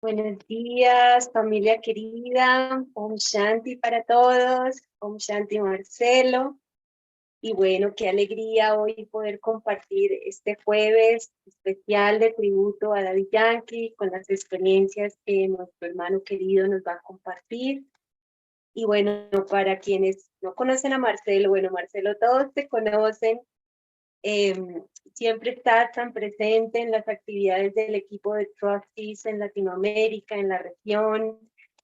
Buenos días, familia querida. Om Shanti para todos. Om Shanti Marcelo. Y bueno, qué alegría hoy poder compartir este jueves especial de tributo a Daddy Yankee con las experiencias que nuestro hermano querido nos va a compartir. Y bueno, para quienes no conocen a Marcelo, bueno, Marcelo, todos te conocen. Siempre está tan presente en las actividades del equipo de Trustees en Latinoamérica, en la región,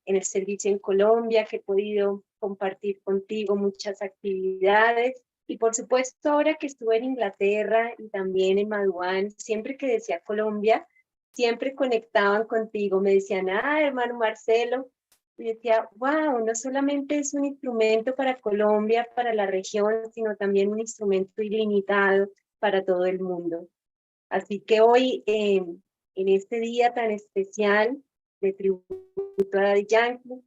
en el servicio en Colombia, que he podido compartir contigo muchas actividades. Y por supuesto, ahora que estuve en Inglaterra y también en Maduán, siempre que decía Colombia, siempre conectaban contigo, me decían, hermano Marcelo, y decía, wow, no solamente es un instrumento para Colombia, para la región, sino también un instrumento ilimitado para todo el mundo. Así que hoy, en este día tan especial de tributo a Daddy Yankee,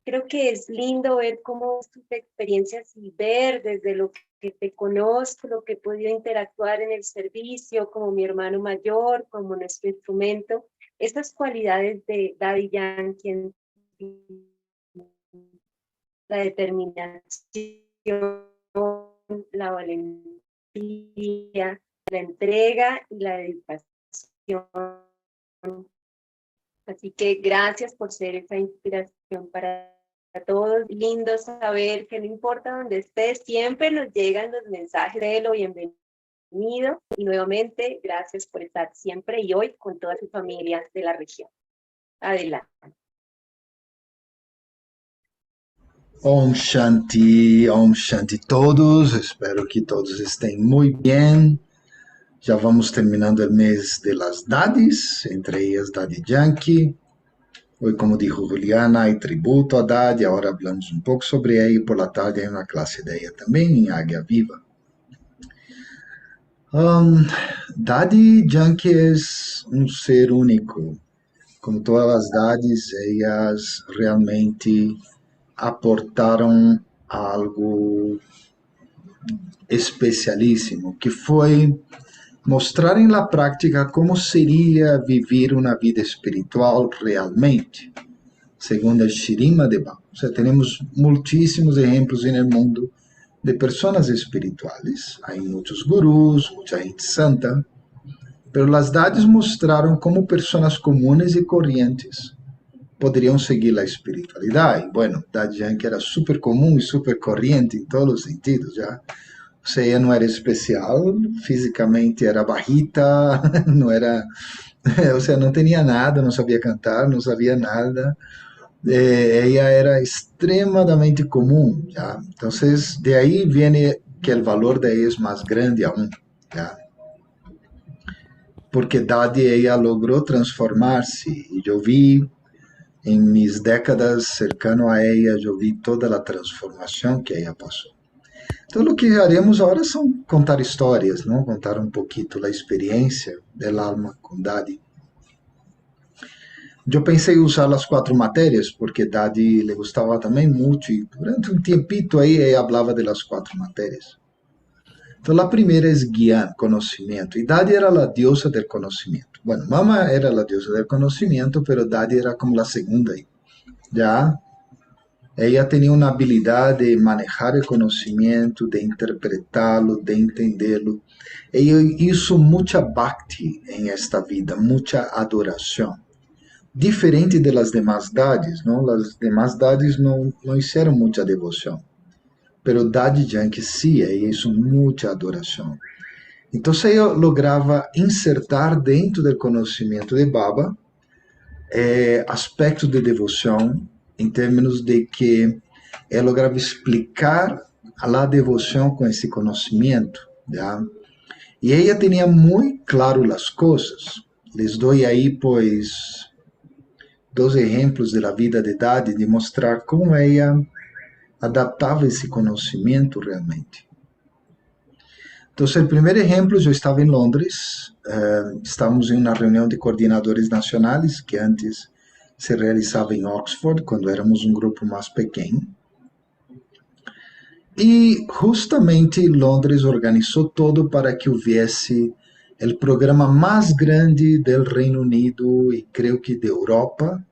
creo que es lindo ver cómo tus experiencias y ver desde lo que te conozco, lo que he podido interactuar en el servicio, como mi hermano mayor, como nuestro instrumento, esas cualidades de Daddy Yankee en la determinación, la valentía, la entrega y la dedicación. Así que gracias por ser esa inspiración para todos. Lindo saber que no importa dónde estés, siempre nos llegan los mensajes de lo bienvenido. Y nuevamente, gracias por estar siempre y hoy con todas sus familias de la región. Adelante. Om Shanti todos, espero que todos estén muy bien. Já vamos terminando o mês de las Daddies, entre ellas Daddy Yankee. Hoy, como dijo Juliana, hay tributo a Daddy, ahora hablamos un poco sobre ella y por la tarde hay una clase de ella también en Águia Viva. Daddy Yankee es um ser único. Como todas as Daddies, ellas realmente aportaram algo especialíssimo, que foi mostrar em la prática como seria viver uma vida espiritual realmente, segundo a Shirima de Baba. O sea, temos muitíssimos exemplos no mundo de pessoas espirituais. Há muitos gurus, muita gente santa, pero as Daddies mostraram como pessoas comuns e corrientes poderiam seguir a espiritualidade. Bueno, Daddy Yankee era super comum e super corriente em todos os sentidos, já. O sea, ella não era especial, fisicamente era bajita, não era, o sea, não tinha nada, não sabia cantar, não sabia nada. Ella era extremadamente comum, já. Então, de aí viene que o valor de ella é mais grande aún, já. Porque Daddy ella logrou transformar-se e eu vi em mis décadas cercano a ella, eu vi toda a transformação que ella passou. Então, o que haremos agora são contar histórias, não? Contar um pouquinho da experiência do alma com Daddy. Eu pensei em usar as 4 matérias, porque Daddy le gostava também muito, e durante um tempito aí ela falava das 4 matérias. Então, a primeira é guiar, conhecimento, e Daddy era a deusa do conhecimento. Bueno, Mama era a deusa do conhecimento, pero Daddy era como a segunda aí. Já ella tinha uma habilidade de manejar o conhecimento, de interpretá-lo, de entendê-lo. Ella hizo muita bhakti em esta vida, muita adoração. Diferente de las demás Daddies, não? As demás Daddies não fizeram muita devoção. Pero Daddy Yankee sim, ella hizo muita adoração. Então, ella lograva insertar dentro do conhecimento de Baba aspectos de devoção, em termos de que ela lograva explicar a devoção com esse conhecimento, já? E ela tinha muito claro as coisas. Les dou aí, pois, 2 exemplos da vida de Daddy, de mostrar como ela adaptava esse conhecimento realmente. Então, o primeiro exemplo, eu estava em Londres, estávamos em uma reunião de coordenadores nacionais, que antes se realizava em Oxford, quando éramos um grupo mais pequeno. E justamente Londres organizou todo para que houvesse o programa mais grande do Reino Unido e creio que de Europa,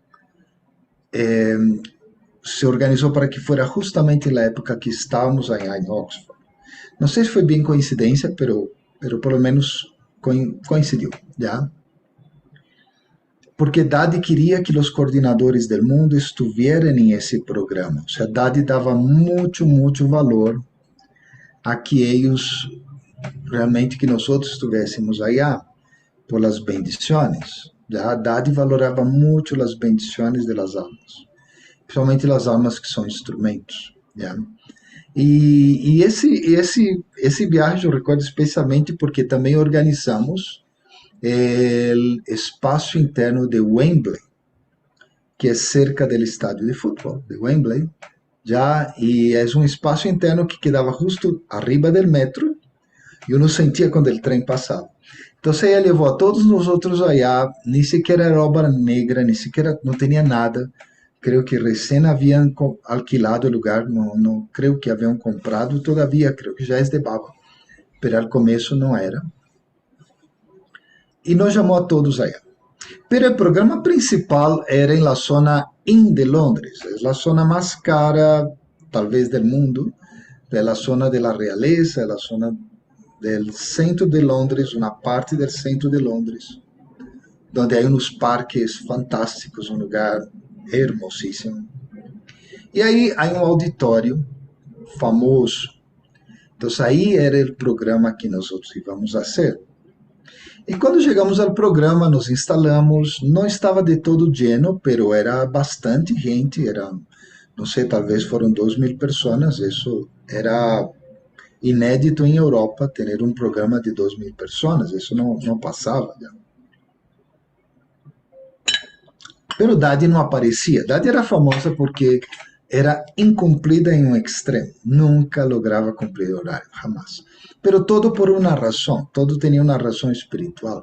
se organizou para que fuera justamente na época que estávamos allá em Oxford. Não sei se foi bem coincidência, pero por lo menos coincidiu, já? Porque Dadi queria que os coordenadores do mundo estuvieran em esse programa. Ou seja, Dadi dava muito valor a que eles realmente que nós estivéssemos allá por las bendições. Já Dadi valorava muito as bendições das almas, principalmente as almas que são instrumentos. Já? E esse viagem eu recordo especialmente porque também organizamos o espaço interno de Wembley, que é cerca do estádio de futebol de Wembley, já, e é um espaço interno que quedava justo arriba do metro, e uno sentia quando o trem passava. Então ela levou a todos nós outros allá, nem sequer era obra negra, nem sequer não tinha nada. Creio que recém haviam alquilado o lugar, não creio que haviam comprado todavia, creio que já é de Baba, mas ao começo não era. E nos chamou a todos allá. Pero o programa principal era em la zona in de Londres, é a zona mais cara, talvez, do mundo, é a zona de la realeza, é a zona do centro de Londres, uma parte do centro de Londres, onde há uns parques fantásticos, um lugar hermosíssimo. E aí há um auditório famoso. Então aí era o programa que nós íamos fazer. E quando chegamos ao programa, nos instalamos, não estava de todo lleno, pero era bastante gente, era, não sei, talvez foram 2.000 pessoas, isso era inédito em Europa, ter um programa de 2.000 pessoas, isso não passava. Já. Pero Dadi não aparecia. Dadi era famosa porque era incumplida em um extremo, nunca lograva cumprir o horário, jamás. Pero todo por uma razão, todo tinha uma razão espiritual.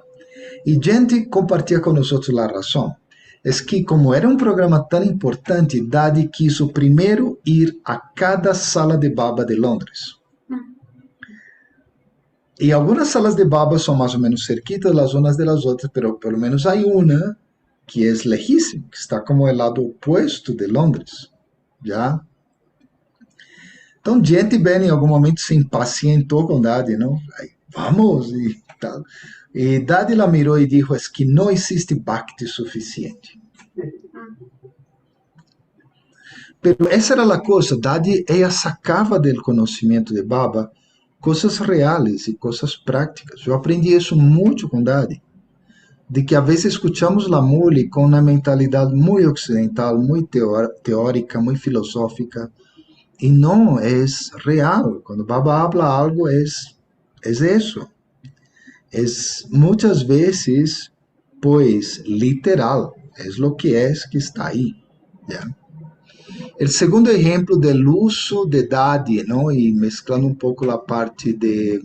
E gente compartilha com nós a razão. É que, como era um programa tão importante, Dadi quis primeiro ir a cada sala de Baba de Londres. E algumas salas de Baba são mais ou menos cerquitas das zonas das outras, pero pelo menos há uma que é lejíssima, que está como o lado oposto de Londres. Já? Então, gente bem, em algum momento se impacientou com Dadi, não? Aí, vamos, e tal. E Dadi la mirou e disse, é que não existe Bhakti suficiente. Pero essa era a coisa, Dadi, ela sacava do conhecimento de Baba coisas reais e coisas práticas. Eu aprendi isso muito com Dadi. De que a vezes escuchamos la mole com uma mentalidade muito ocidental, muito teórica, muito filosófica, e não é real. Quando Baba habla algo, é isso. É muitas vezes, pois, literal. É o que está aí. ¿Ya? O segundo exemplo do uso de Dadi, não? E mesclando um pouco a parte de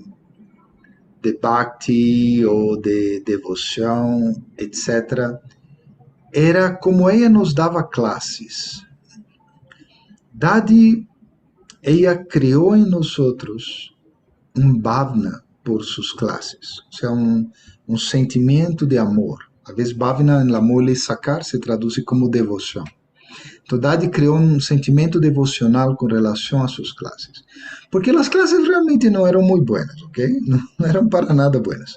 Bhakti ou de devoção, etc., era como ela nos dava classes. Dadi, ela criou em nós um bhavna por suas classes, ou seja, um sentimento de amor. Às vezes, bhavna, na mole sacar, se traduz como devoção. Então, Dadi criou um sentimento devocional com relação às suas classes. Porque as classes realmente não eram muito buenas, ok? Não eram para nada buenas.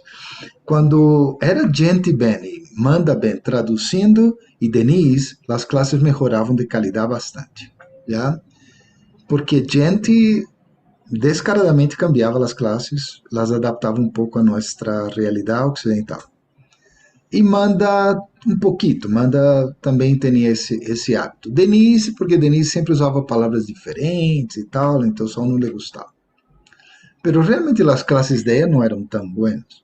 Quando era gente bem, manda bem, traduzindo, e Denise, as classes melhoravam de qualidade bastante. Já? Porque gente descaradamente cambiava as classes, las adaptava um pouco a nossa realidade ocidental. E manda um pouquinho, manda também tinha esse hábito. Denise, porque Denise sempre usava palavras diferentes e tal, então só não lhe gostava. Pero realmente as classes dela não eram tão buenas.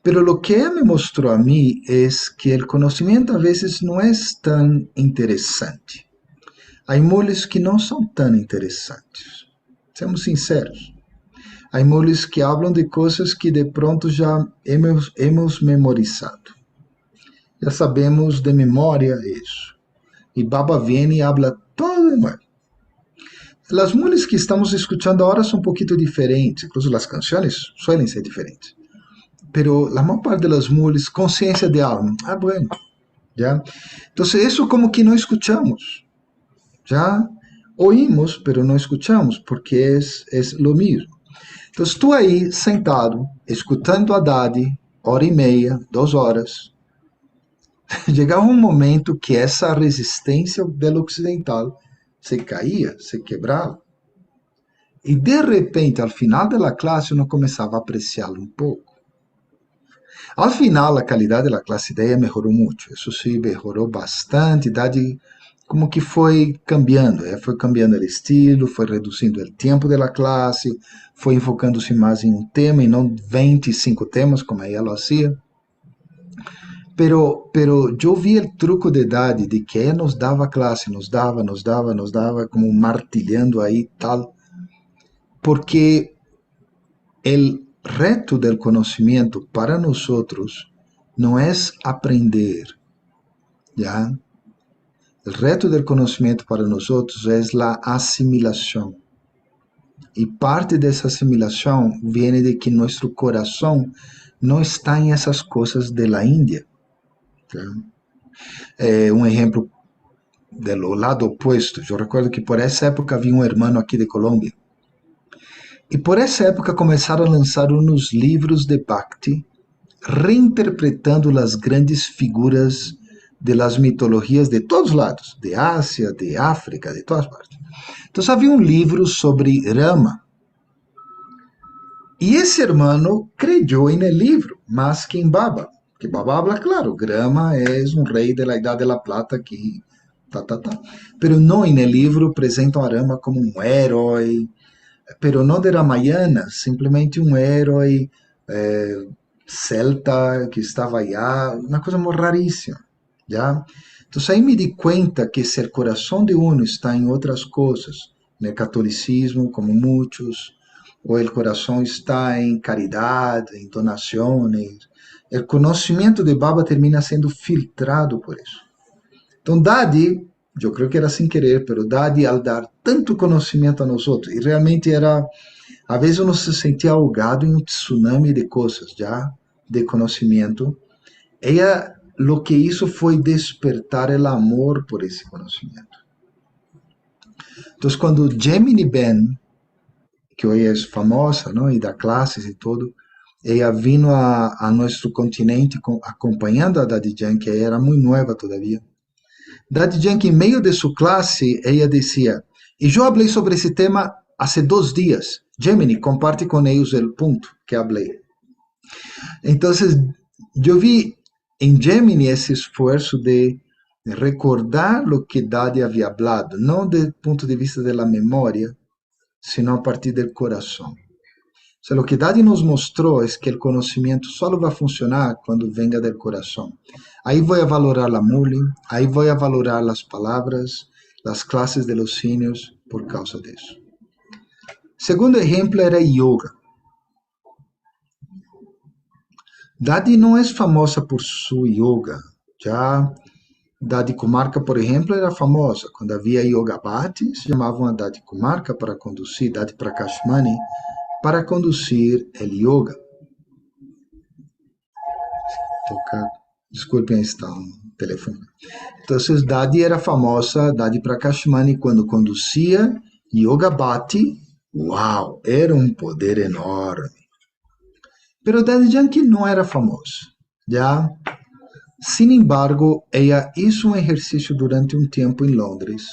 Pero lo que ela me mostrou a mim é que o conhecimento a vezes não é tão interessante. Há moles que não são tão interessantes. Sejamos sinceros. Há moles que falam de coisas que de pronto já hemos memorizado. Já sabemos de memória isso. E Baba vem e habla todo de nuevo. As músicas que estamos escutando agora são um pouquinho diferentes, incluso as canções suelen ser diferentes. pero la mayor parte de las mujeres, conciencia de alma. Ah, bueno, ¿ya? Entonces, eso como que no escuchamos, ¿ya? Oímos, pero no escuchamos, porque es lo mismo. Entonces, tú ahí sentado, escutando a Dadi, hora e meia, 2 horas, chegava um momento que essa resistência do ocidental se caía, se quebrava. E de repente, al final da classe, eu começava a apreciá-lo um pouco. Al final, a qualidade da classe ideia melhorou muito. Isso sim, melhorou bastante. Dadi como que foi cambiando o estilo, foi reduzindo o tempo da classe, foi enfocando-se mais em um tema e não 25 temas, como ela lo hacía. Pero yo vi el truco de Dadi, de que ella nos daba clase, nos daba, como martillando ahí tal, porque el reto del conocimiento para nosotros no es aprender, ¿ya? El reto del conocimiento para nosotros es la asimilación. Y parte de esa asimilación viene de que nuestro corazón no está en esas cosas de la India. ¿Ya? Um exemplo do lado oposto. Eu recordo que por essa época havia um hermano aqui de Colômbia. E por essa época começaram a lançar uns livros de Bhakti, reinterpretando as grandes figuras de las mitologias de todos os lados, de Ásia, de África, de todas partes. Então havia um livro sobre Rama. E esse hermano creyó en el livro, mais que em Baba. Que Baba habla claro, Rama é um rei da Idade da Plata que Pero no, en el libro presentam a Rama como um herói, pero no de Ramayana, simplesmente um herói celta que estava allá, uma coisa muito raríssima, ¿ya? Entonces ahí me di cuenta que si el corazón de uno está en otras cosas, en el catolicismo, como muchos, o el corazón está en caridad, en donaciones, el conocimiento de Baba termina siendo filtrado por eso. Então, Dadi, eu creio que era sem querer, pero Dadi, al dar tanto conhecimento a nós outros, e realmente era, às vezes uno se sentia ahogado em um tsunami de coisas, já, de conhecimento, ela, lo que hizo foi despertar o amor por esse conhecimento. Então, quando Gemini Ben, que hoje é famosa, não, e dá classes e tudo, ela vino a nosso continente acompanhando a Dadi Jan, que era muito nova todavia. Dadi Yankee, em meio de sua classe, ela dizia, e eu falei sobre esse tema há 2 dias. Gemini, comparte com eles o ponto que falei. Então, eu vi em Gemini esse esforço de recordar o que Dadi havia falado, não do ponto de vista da memória, sino a partir do coração. O sea, que Dadi nos mostrou é que o conhecimento só vai funcionar quando venga do coração. Aí vou a valorar a mule, aí vou a valorar as palavras, as classes de los sínios por causa disso. Segundo exemplo era yoga. Dadi não é famosa por su yoga. Já Dadi Comarca, por exemplo, era famosa. Quando havia yoga bhati, se chamavam a Dadi Comarca para conduzir, Dadi Prakashmani, para conduzir el yoga. Desculpem, está um telefone. Então, Dadi era famosa, Dadi Prakashmani, quando conduzia yoga bhati, uau, era um poder enorme. Pero Dadi Yankee não era famosa, já? Sin embargo, ela hizo um exercício durante um tempo em Londres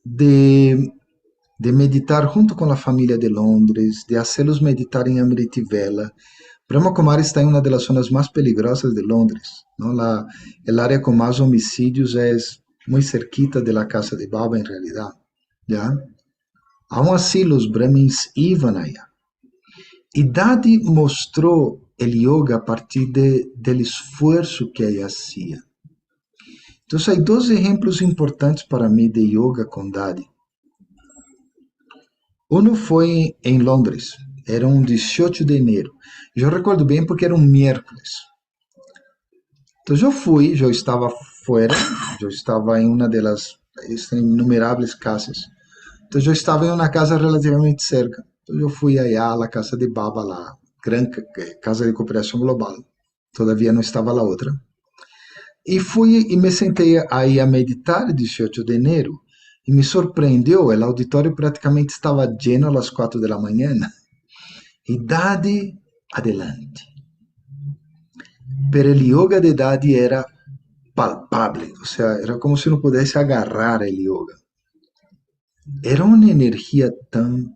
de meditar junto com a família de Londres, de hacê-los meditar em Amityville. Brahma Kumari está em uma das zonas mais peligrosas de Londres, ¿no? El área com mais homicídios é muito cerquita de la casa de Baba, en realidad, ¿ya? Aún así, los Brahmins iban allá. E Dadi mostrou o yoga a partir del esforço que ela hacía. Então, há 2 exemplos importantes para mim de yoga com Dadi. Um foi em Londres, era um 18 de janeiro. Eu recordo bem porque era um miércoles. Então eu fui, eu estava fora, eu estava em uma das inumeráveis casas. Então eu estava em uma casa relativamente cerca. Então eu fui allá à casa de Baba lá, Casa de Cooperação Global. Todavia não estava lá outra. E fui e me sentei aí a meditar 18 de janeiro. E me surpreendeu, o auditório praticamente estava lleno às 4 da manhã. Idade adelante. Pero el yoga de Dadi era palpable, o sea, era como si uno pudesse agarrar el yoga. Era uma energia tão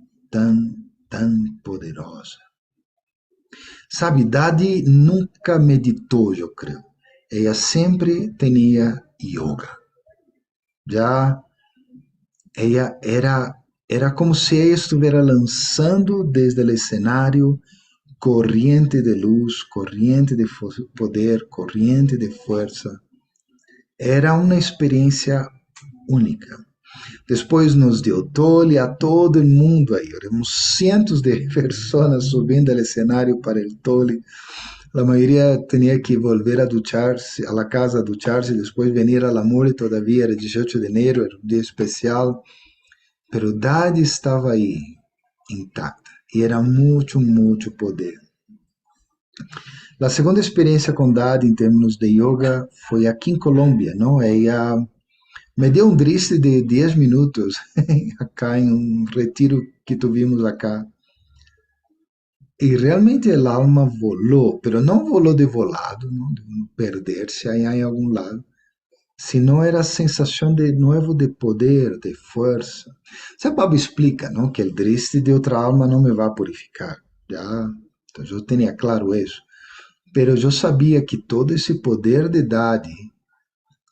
poderosa. Sabe, Dadi nunca meditou, eu creio. Ela sempre tinha yoga. Já ela era como se ela estivesse lançando desde o cenário corriente de luz, corriente de poder, corriente de força. Era uma experiência única. Depois nos deu tole a todo o mundo aí. Éramos cientos de pessoas subindo ao cenário para o tole. A maioria tinha que volver a duchar-se, a la casa a duchar-se, depois venir ao amor, todavia era 18 de janeiro, era um dia especial. Pero Dadi estava aí, intacta. E era muito poder. A segunda experiência com Dadi em termos de yoga foi aqui em Colômbia, não? Ela me deu um driste de 10 minutos acá em um retiro que tivemos acá. E realmente a alma volou, pero não volou de volado, não, de perder-se aí em algum lado, sino era a sensação de novo de poder, de força. Sabe, Pablo explica, não, que o driste de outra alma não me vai purificar. Já, então eu tinha claro isso. Pero eu sabia que todo esse poder de Dadi,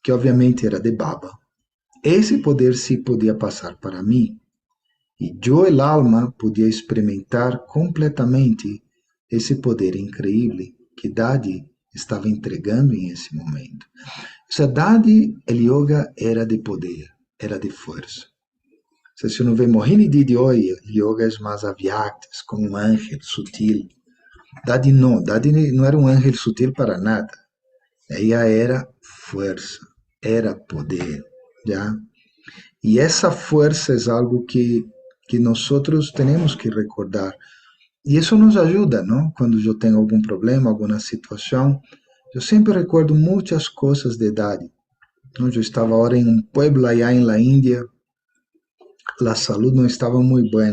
que obviamente era de Baba, esse poder sim podia passar para mim. E eu, el alma, podia experimentar completamente esse poder incrível que Dadi estava entregando em esse momento. O sea, Dadi, el yoga era de poder, era de força. O sea, se uno vê Mohinity de hoje, o yoga é mais avyakta, é como um ángel sutil. Dadi não era um ángel sutil para nada. Ela era força, era poder, já. E essa força é algo que nós temos que recordar. E isso nos ajuda, não? Quando eu tenho algum problema, alguma situação, eu sempre recordo muitas coisas de Dadi. Eu estava agora em um pueblo allá em la Índia, a saúde não estava muito boa.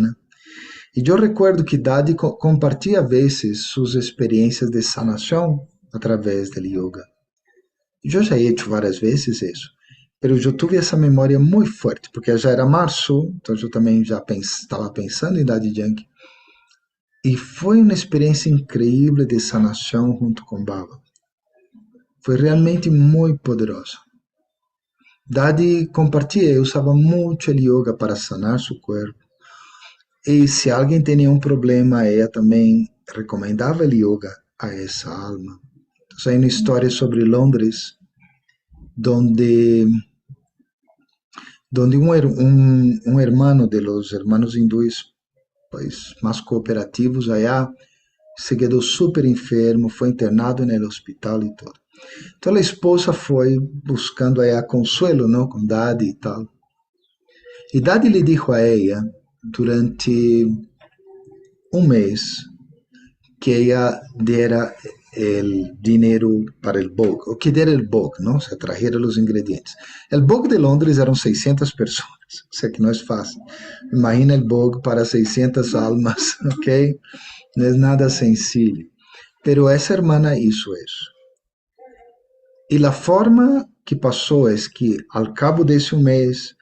E eu recuerdo que Dadi compartia a vezes suas experiências de sanação através do yoga. Eu já he hecho várias vezes isso, mas eu tive essa memória muito forte, porque já era março, então eu também já estava pensando em Dadi Yankee. E foi uma experiência incrível de sanação junto com Baba. Foi realmente muito poderoso. Dadi compartilha, usava muito o yoga para sanar seu corpo. E se alguém tinha um problema, ela também recomendava o yoga a essa alma. Então, hay uma história sobre Londres, donde um hermano de los hermanos hindúes pues, mais cooperativos allá se quedou super enfermo, foi internado no hospital e tudo. Então a esposa foi buscando allá consuelo, não, com Dadi e tal. E Dadi lhe disse a ela durante um mês que ela dera o dinheiro para o bog, o que dera o bog, não? Se trajera os ingredientes. O bog de Londres eram 600 pessoas, o sea que não é fácil. Imagina o bog para 600 almas, ok? Não é nada sencillo. Pero essa hermana hizo isso. E a forma que passou é que, ao cabo desse mês,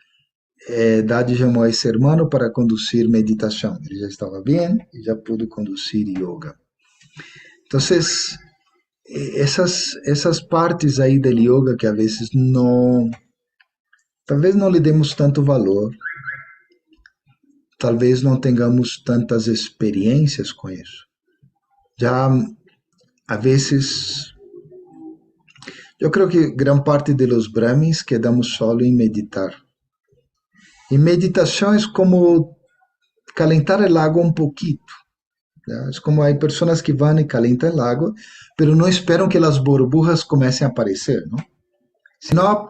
Dadi chamou a esse irmão para conduzir meditação. Ele já estava bem e já pôde conduzir yoga. Então, essas partes aí do yoga que a vezes talvez não lhe demos tanto valor, talvez não tenhamos tantas experiências com isso. Já, a vezes, eu creio que grande parte de los brahmins quedamos solo em meditar. E meditação é como calentar o água um pouquinho. É como há pessoas que vão e calentam o água, mas não esperam que as burbujas comecem a aparecer, não? Senão,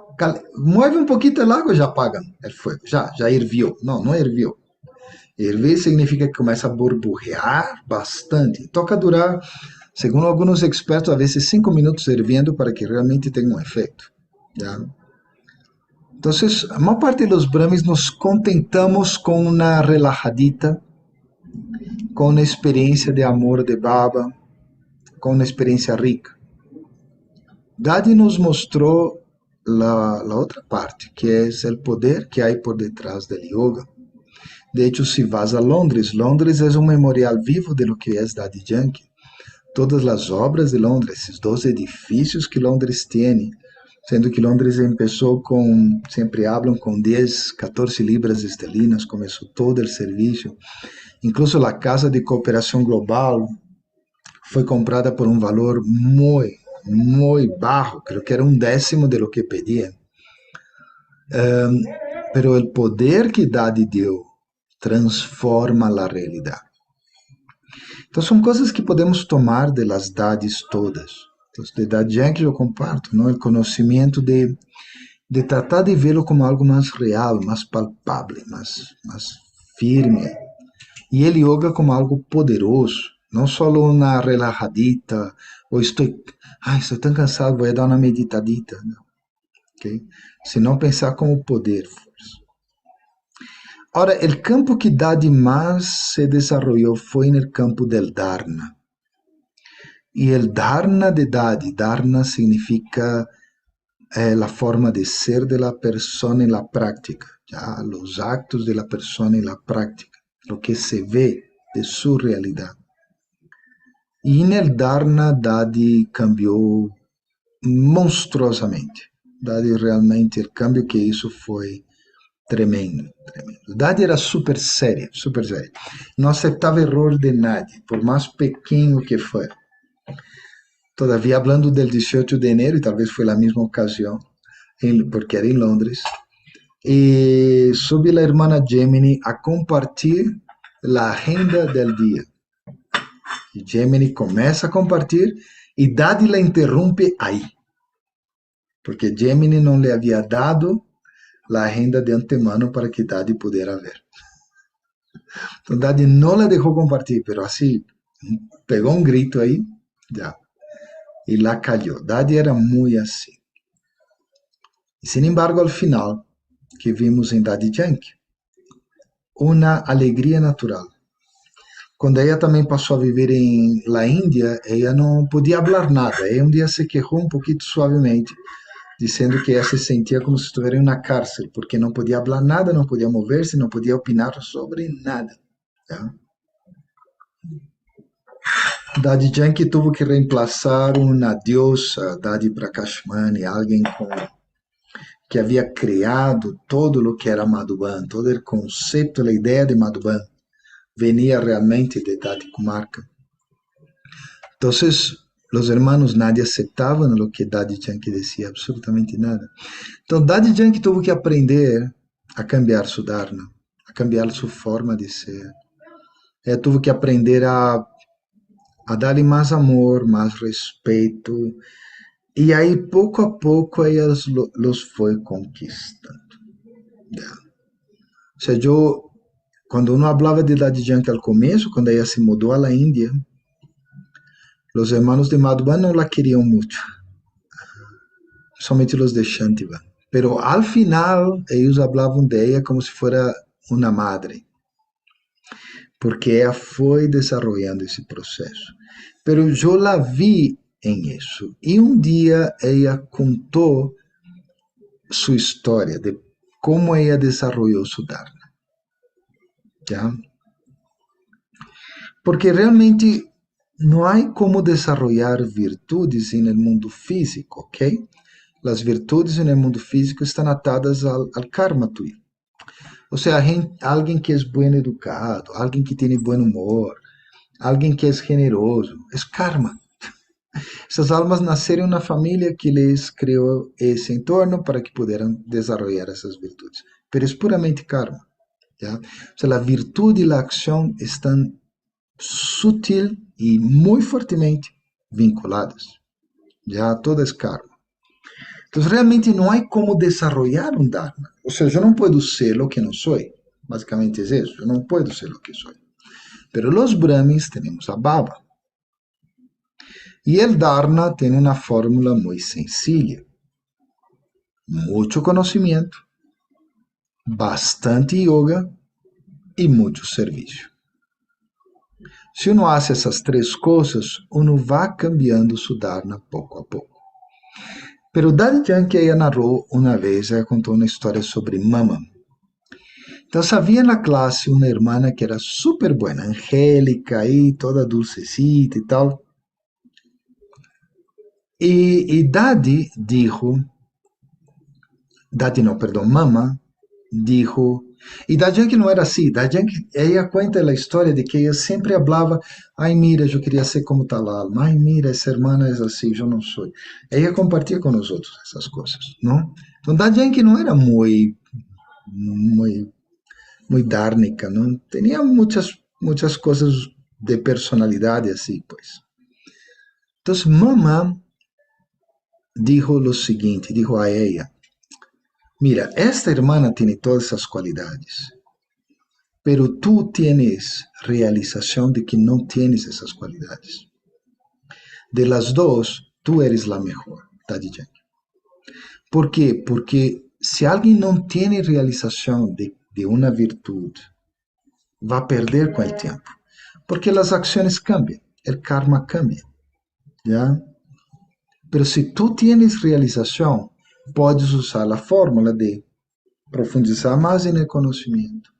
mueve um pouquinho o água, já apagam o fogo, já hirviu. Não, não hirviu. Hervir significa que começa a borbolear bastante. Toca durar, segundo alguns expertos, a vezes 5 minutos hirviendo para que realmente tenha um efeito. ¿Ya? Entonces, a maior parte dos brahmis nos contentamos com uma relajadita, com uma experiência de amor de Baba, com uma experiência rica. Dadi nos mostrou a outra parte, que é o poder que há por detrás do yoga. De hecho, si vas a Londres, Londres é um memorial vivo de lo que é Daddy Yankee. Todas as obras de Londres, esses 2 edifícios que Londres tem, sendo que Londres começou com, sempre hablam, com 10, 14 libras esterlinas, começou todo o serviço. Incluso a Casa de Cooperação Global foi comprada por um valor muito baixo, creo que era 1/10 de lo que pediam. Pero o poder que Daddy deu transforma a realidade. Então, são coisas que podemos tomar de las dadis todas. Então, de Daddy Yankee eu comparto, não? O conhecimento de tratar de vê-lo como algo mais real, mais palpável, mais firme. E el yoga como algo poderoso, não só uma relajadita, ou estou tão cansado, vou dar uma meditadita. Não. Okay? Senão pensar como poder. Ora, o campo que Daddy mais se desenvolveu foi no campo del Dharna. E o Dharna de Daddy, Dharna significa a forma de ser de la persona na prática, já, os actos de la persona na prática, o que se vê de sua realidade. E no Dharna, Daddy cambiou monstruosamente. Daddy realmente, o cambio que isso foi tremendo, tremendo. Daddy era super sério, super sério. Não aceitava erro de nadie, por mais pequeno que fosse. Todavía hablando del 18 de enero, y tal vez fue la misma ocasión, porque era en Londres, sube la hermana Gemini a compartir la agenda del día. Y Gemini comienza a compartir y Daddy la interrumpe ahí, porque Gemini no le había dado la agenda de antemano para que Daddy pudiera ver. Entonces Daddy no la dejó compartir, pero así pegó un grito ahí, ya. E lá caiu. Daddy era muito assim. E, sin embargo, ao final, que vimos em Daddy Yankee, uma alegria natural. Quando ela também passou a viver em la Índia, ela não podia falar nada. Ela um dia se queixou um pouquinho suavemente, dizendo que ela se sentia como se estivesse em uma cárcel, porque não podia falar nada, não podia mover-se, não podia opinar sobre nada. ¿Ya? Daddy Yankee tuvo que reemplazar uma diosa, Daddy Prakashmani, alguém que havia criado todo o que era Madhuban, todo o conceito, a ideia de Madhuban, venia realmente de Daddy Kumarka. Então, os hermanos nadie aceitavam o que Daddy Yankee dizia, absolutamente nada. Então, Daddy Yankee teve que aprender a cambiar sua dharma, a cambiar sua forma de ser. Ele teve que aprender a dar-lhe mais amor, mais respeito. E aí, pouco a pouco, ela los foi conquistando. Yeah. Ou seja, quando uno falava de Daddy Yankee ao começo, quando ela se mudou à Índia, os hermanos de Madhuban não la queriam muito. Somente os de Shantivan. Pero al final, eles falavam de ela como se fosse uma madre. Porque ela foi desenvolvendo esse processo. Pero eu la vi em isso. E um dia ela contou sua história de como ela desenvolveu sua dharma. ¿Ya? Porque realmente não há como desenvolver virtudes no mundo físico, ¿ok? As virtudes no mundo físico estão atadas ao karma tuyo. Ou seja, alguém que é bem educado, alguém que tem bom humor, alguém que é generoso, é karma. Essas almas nasceram na família que lhes criou esse entorno para que pudieran desenvolver essas virtudes. Pero é puramente karma. ¿Ya? O sea, a virtude e a ação estão sutil e muito fortemente vinculadas. Já todo é karma. Então, realmente não há como desenvolver um dharma. Ou seja, eu não posso ser o que não sou. Básicamente es eso, yo no puedo ser lo que soy. Pero los Brahmins tenemos a Baba. Y el Dharma tiene una fórmula muy sencilla. Mucho conocimiento, bastante yoga y mucho servicio. Se uno hace essas três coisas, uno vai cambiando su Dharma pouco a pouco. Pero Daddy Yankee ella narrou uma vez, ela contou uma história sobre Mama. Então, havia na classe uma irmã que era super boa, angélica, aí, toda dulcecita e tal. E Daddy dijo, Daddy não, perdão, Mama dijo, e Daddy Yankee não era assim, Daddy Yankee, ela conta a história de que ela sempre falava, ai mira, eu queria ser como tal alma, ai mira, essa irmã é assim, eu não sou. Ela compartia com nós outros essas coisas, não? Então Daddy Yankee não era muito dárnica, não? Tinha muitas coisas de personalidade assim, pues. Então, Mama dijo o seguinte, dijo a ella, mira, esta hermana tiene todas esas cualidades, pero tú tienes realización de que no tienes esas cualidades. De las dos, tú eres la mejor, Daddy Yankee. ¿Por qué? Porque si alguien no tiene realización de una virtud, va a perder con el tiempo. Porque las acciones cambian, el karma cambia, ¿ya? Pero si tú tienes realización, puedes usar la fórmula de profundizar más en el conocimiento,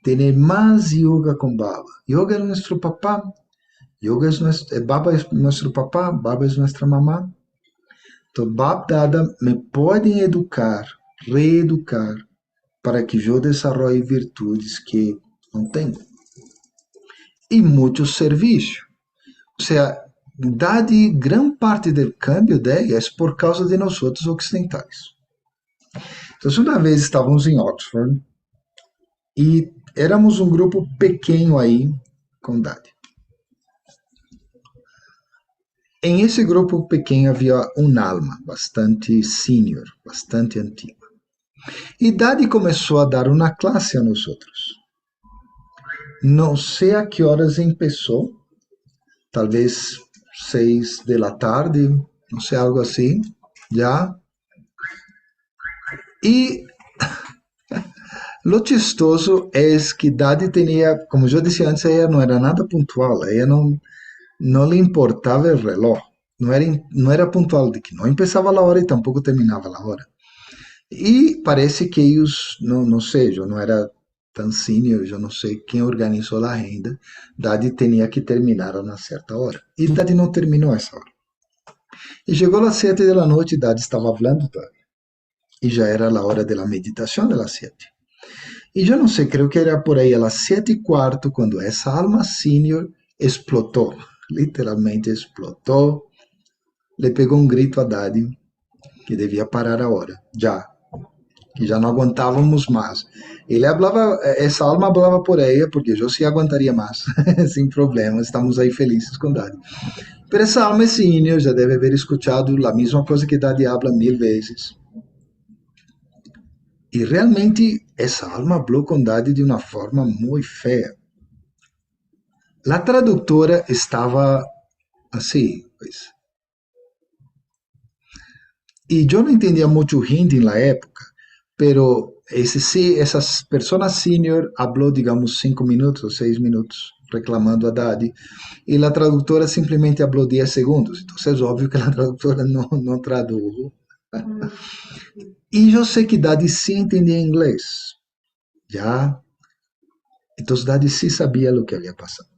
tener más yoga con Baba. Yoga es nuestro papá, Baba es nuestro papá, Baba es nuestra mamá. Entonces, Bab Dada me pueden educar, reeducar, para que yo desarrolle virtudes que no tengo. Y mucho servicio. O sea, Daddy, gran parte del cambio de ella es por causa de nosotros occidentales. Entonces, una vez estávamos em Oxford e éramos um grupo pequeno aí com Daddy. Em esse grupo pequeno havia um alma bastante senior, bastante antiga. E Daddy começou a dar uma classe a nós outros. Não sei a que horas começou, talvez 6 da tarde, não sei, algo assim, já. E lo chistoso é que Daddy tinha, como eu disse antes, ela não era nada pontual, ela não lhe importava o reloj, não era pontual, de que não começava a hora e tampouco terminava a hora. E parece que eles, não sei, eu não era tão senior, eu não sei quem organizou a agenda, Daddy tinha que terminar a uma certa hora. E Daddy não terminou essa hora. E chegou às 7 da noite e Daddy estava falando todavía. E já era a hora da meditação das 7. E eu não sei, creio que era por aí às 7:15, quando essa alma senior explotou, literalmente explotou, le pegou um grito a Daddy que devia parar a hora, já, que já não aguentávamos mais. Ele falava, essa alma falava por ela, porque eu sim aguentaria mais, sem problema, estamos aí felizes com Daddy. Mas essa alma é senior, já deve haver escutado a mesma coisa que Daddy habla 1000 vezes. E realmente essa alma falou com Daddy de uma forma muito feia. A tradutora estava assim, pues. E eu não entendia muito hindi na época, pero essas pessoas senior falou, digamos, 5 minutos ou 6 minutos reclamando a Daddy, e a tradutora simplesmente falou 10 segundos. Então é óbvio que a tradutora não traduziu. E eu sei que Daddy sim entendia inglês, já. Então Daddy sim sabia o que havia passado.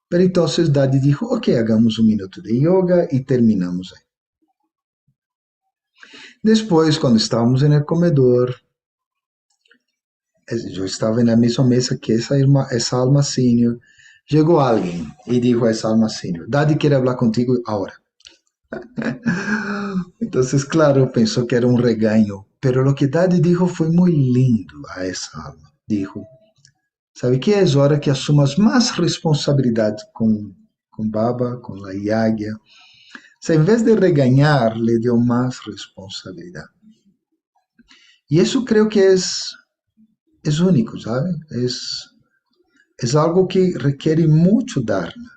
Pero então Daddy disse, ok, hagamos um minuto de yoga e terminamos aí. Depois, quando estávamos no comedor, eu estava na mesma mesa que essa alma senior, chegou alguém e disse a essa alma senior, Daddy quer falar contigo agora. Então, claro, pensou que era um regaño, pero o que Daddy dijo foi muito lindo a essa alma. Dijo, sabe que é hora que assumas mais responsabilidade com Baba, com a Yagya. O sea, en vez de regañar, le dio más responsabilidad. Y eso creo que es es único, ¿sabe? Es algo que requiere mucho Dharma.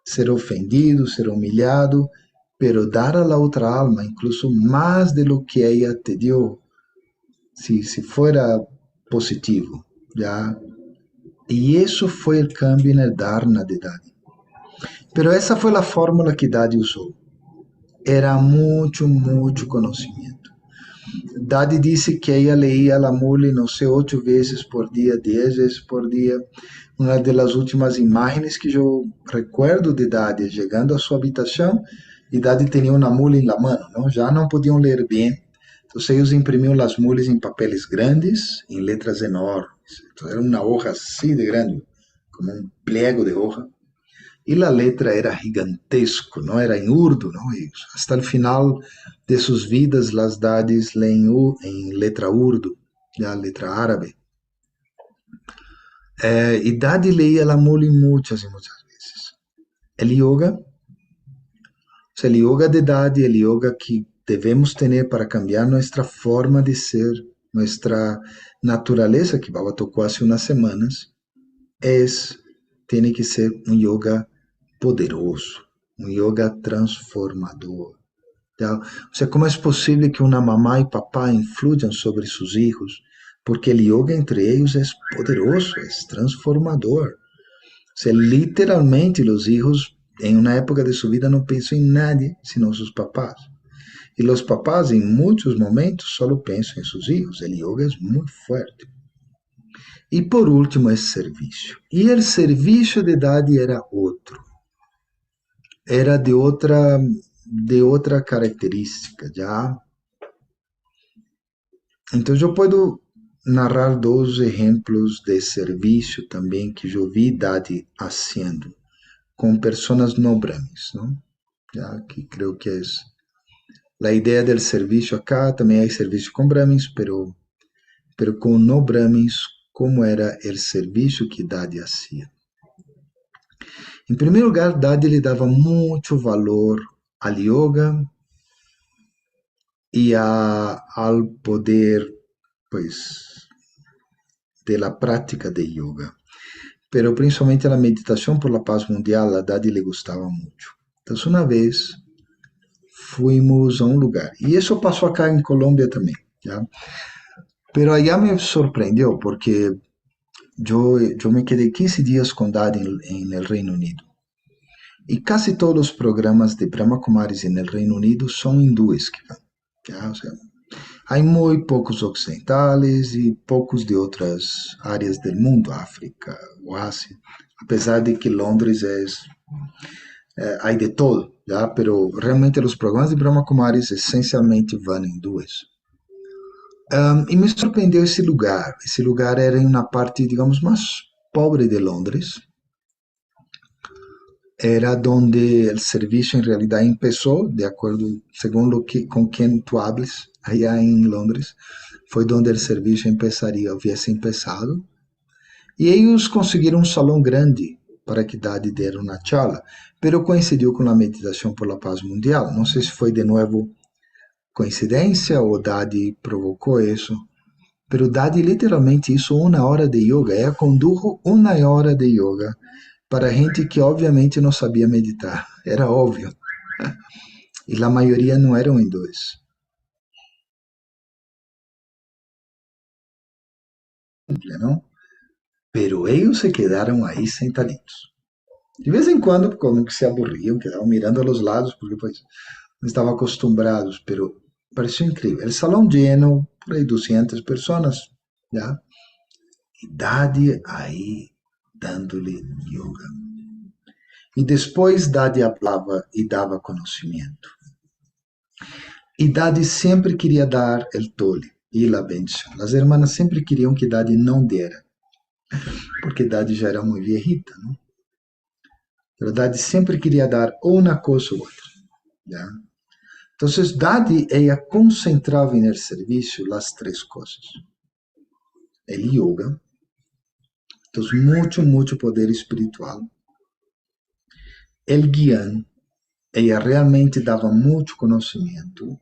Ser ofendido, ser humillado, pero dar a la otra alma incluso más de lo que ella te dio, si fuera positivo, ¿ya? Y eso fue el cambio en el Dharma de Dadi. Pero esa fue la fórmula que Dadi usó. Era mucho, mucho conocimiento. Dadi disse que ella leía la mula, no sé, 8 veces por día, 10 veces por día. Uma das últimas imagens que eu recuerdo de Dadi chegando a sua habitação e Dadi tinha uma mula na mão, não? Já não podiam ler bem. Então eles imprimiam as mulas em papéis grandes, em letras enormes. Então era uma hoja assim de grande, como um pliego de hoja. E a letra era gigantesco, não era em urdo, não? E hasta o final de suas vidas, as Dadis leem em letra urdo, a letra árabe. E Dadi leía la mula muchas y muchas veces. El yoga, el yoga de Dadi, el yoga que debemos tener para cambiar nuestra forma de ser, nuestra naturaleza, que Baba tocó hace unas semanas, tiene que ser un yoga poderoso, un yoga transformador. ¿Ya? O sea, ¿cómo es posible que una mamá y papá influyan sobre sus hijos? Porque el yoga entre ellos es poderoso, es transformador. O sea, literalmente los hijos en una época de su vida no piensan en nadie sino sus papás. Y los papás en muchos momentos solo piensan en sus hijos. El yoga es muy fuerte. Y por último es servicio. Y el servicio de Dadi era otro. Era de outra característica, já. Então, eu posso narrar 2 exemplos de serviço também que eu vi Dadi fazendo com pessoas não brahmis, não? Já que creio que é a ideia do serviço acá, também há serviço com brahmis, pero com não brahmis, como era o serviço que Dadi fazia. Em primeiro lugar, Dadi lhe dava muito valor ao yoga e ao poder, pues, de la prática de yoga. Pero principalmente a meditação por la paz mundial, a Dadi le gostava muito. Então, uma vez, fuimos a um lugar. E isso passou acá em Colômbia também. ¿Ya? Pero allá me surpreendeu, porque eu me quedei 15 dias com Dadi em el Reino Unido. E quase todos os programas de Brahma Kumaris no Reino Unido são hindúes que vão. ¿Ya? O sea, há muito poucos ocidentais e poucos de outras áreas do mundo, África ou Ásia, apesar de que Londres há de todo, ¿ya? Pero realmente os programas de Brahma Kumaris essencialmente vão em hindúes. E me surpreendeu esse lugar. Esse lugar era em uma parte, digamos, mais pobre de Londres. Era onde o serviço em realidade começou, de acordo, segundo com quem tu hables, allá em Londres, foi onde o serviço hubiese empezado. E eles conseguiram um salão grande para que Dadi dera uma charla, pero coincidiu com a meditação por la paz mundial. Não sei se foi de novo coincidência ou Dadi provocou isso, pero Dadi literalmente hizo 1 hora de yoga. Ela condujo 1 hora de yoga para gente que obviamente não sabia meditar. Era óbvio. E a maioria não eram hindúes. Não? Pero eles se quedaram aí sentaditos. De vez em quando, como que se aburriam, quedavam mirando a los lados, porque pues não estavam acostumbrados, pero pareció incrível. El salão lleno, por aí 200 pessoas, ¿ya? E Dadi aí dándole yoga. E depois Dadi falava e dava conhecimento. E Dadi sempre queria dar o tole e a benção. As irmãs sempre queriam que Dadi não dera, porque Dadi já era muito viejita, não? Pero Dadi sempre queria dar uma coisa ou outra. ¿Ya? Então, Dadi, ela concentrava no serviço as 3 coisas. O yoga, então, muito poder espiritual. O Gyan, ela realmente dava muito conhecimento,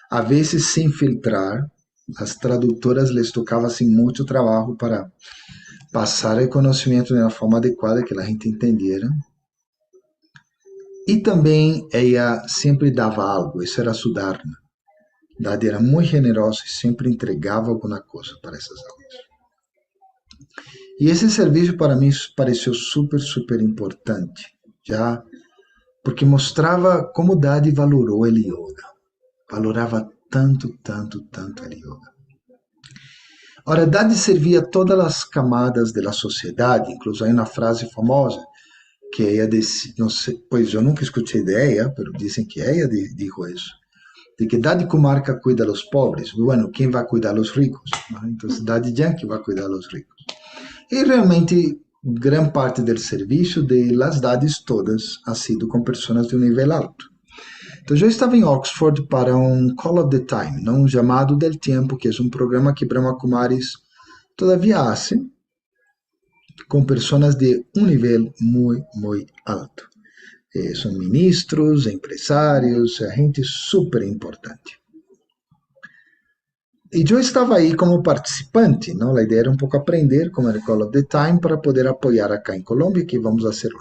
a vezes sem filtrar, As tradutoras les tocava assim muito trabalho para passar o conhecimento de uma forma adequada que a gente entendiera. E também ela sempre dava algo, isso era su dharma. Dade era muito generosa e sempre entregava alguma coisa para essas almas. E esse serviço para mim pareceu super, super importante, já porque mostrava como Dade valorou o yoga. Valorava tanto, tanto, tanto o yoga. Ora, Dade servia todas as camadas da sociedade, incluso aí uma frase famosa, que ela disse, não sei, pois eu nunca escutei de ela, mas dizem que ela dijo isso, de que Daddy Comarca cuida dos pobres. Bueno, quem vai cuidar dos ricos? Então, Daddy Yankee vai cuidar dos ricos. E realmente, grande parte do serviço de las daddies todas ha sido com pessoas de um nível alto. Então, eu estava em Oxford para um Call of the Time, não? Um chamado del tempo, que é um programa que Brahma Kumaris todavia hace, com pessoas de um nível muito, muito alto. São ministros, empresários, gente super importante. E eu estava aí como participante, não? A ideia era um pouco aprender como era o Call of the Time para poder apoiar acá em Colômbia, que vamos fazer.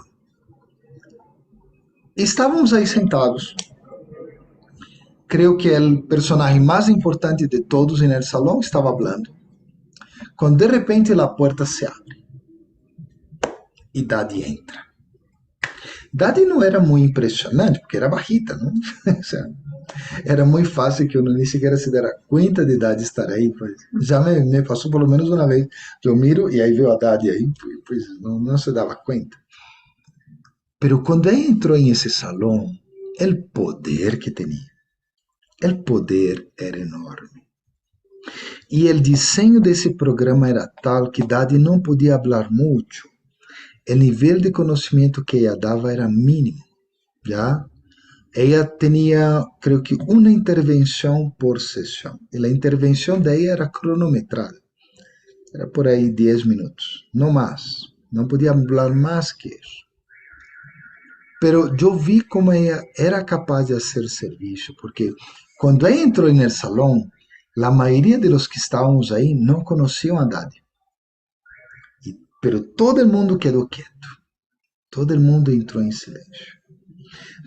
Estávamos aí sentados. Creio que o personagem mais importante de todos no salão estava falando. Quando de repente a porta se abre e Daddy entra. Daddy não era muito impressionante, porque era bajita, não? Era muito fácil que eu nem sequer se dera conta de Daddy estar aí. Pues. Já me passou pelo menos uma vez. Eu miro e aí vejo a Daddy aí, pues não se dava conta. Pero quando ele entrou em esse salão, o poder que tinha, o poder era enorme. E o desenho desse programa era tal que Daddy não podia falar muito. O nível de conhecimento que ela dava era mínimo, já? Ela tinha, creio que, uma intervenção por sessão. E a intervenção dela era cronometrada. Era por aí 10 minutos, não mais. Não podia falar mais que isso. Pero eu vi como ela era capaz de fazer serviço, porque quando ela entrou no salão, a maioria de los que estávamos aí não conheciam a Daddy. Pero todo mundo quedou quieto. Todo mundo entrou em silêncio.